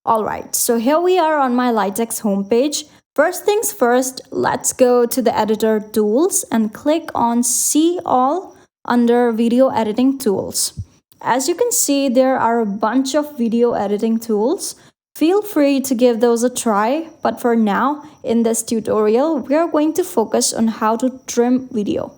Alright, so here we are on my LightX homepage. First things first, let's go to the editor tools and click on See All under Video Editing Tools. As you can see, there are a bunch of video editing tools. Feel free to give those a try, but for now, in this tutorial, we are going to focus on how to trim video.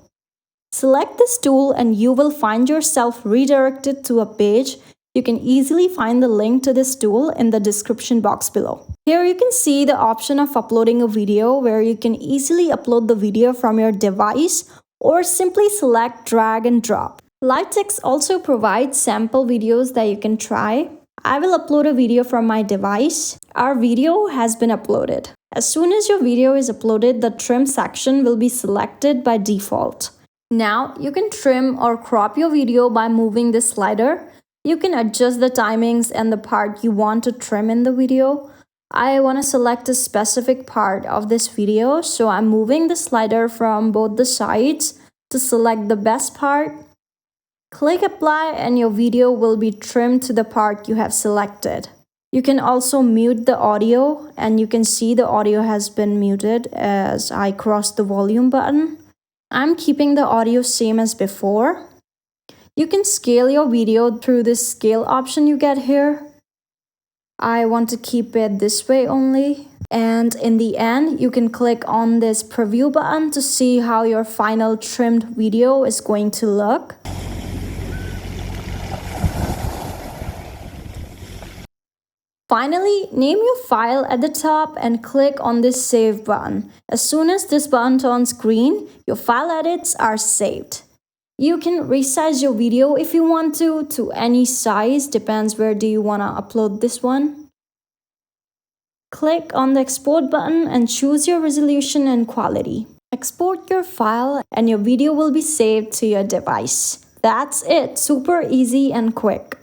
Select this tool and you will find yourself redirected to a page. You can easily find the link to this tool in the description box below. Here you can see the option of uploading a video where you can easily upload the video from your device or simply select drag and drop. LightX also provides sample videos that you can try. I will upload a video from my device. Our video has been uploaded. As soon as your video is uploaded, the trim section will be selected by default. Now you can trim or crop your video by moving this slider. You can adjust the timings and the part you want to trim in the video. I want to select a specific part of this video, so I'm moving the slider from both the sides to select the best part. Click apply and your video will be trimmed to the part you have selected. You can also mute the audio, and you can see the audio has been muted as I cross the volume button. I'm keeping the audio same as before. You can scale your video through this scale option you get here. I want to keep it this way only. And in the end, you can click on this preview button to see how your final trimmed video is going to look. Finally, name your file at the top and click on this save button. As soon as this button turns green, your file edits are saved. You can resize your video if you want to any size, depends where do you want to upload this one. Click on the export button and choose your resolution and quality. Export your file and your video will be saved to your device. That's it, super easy and quick.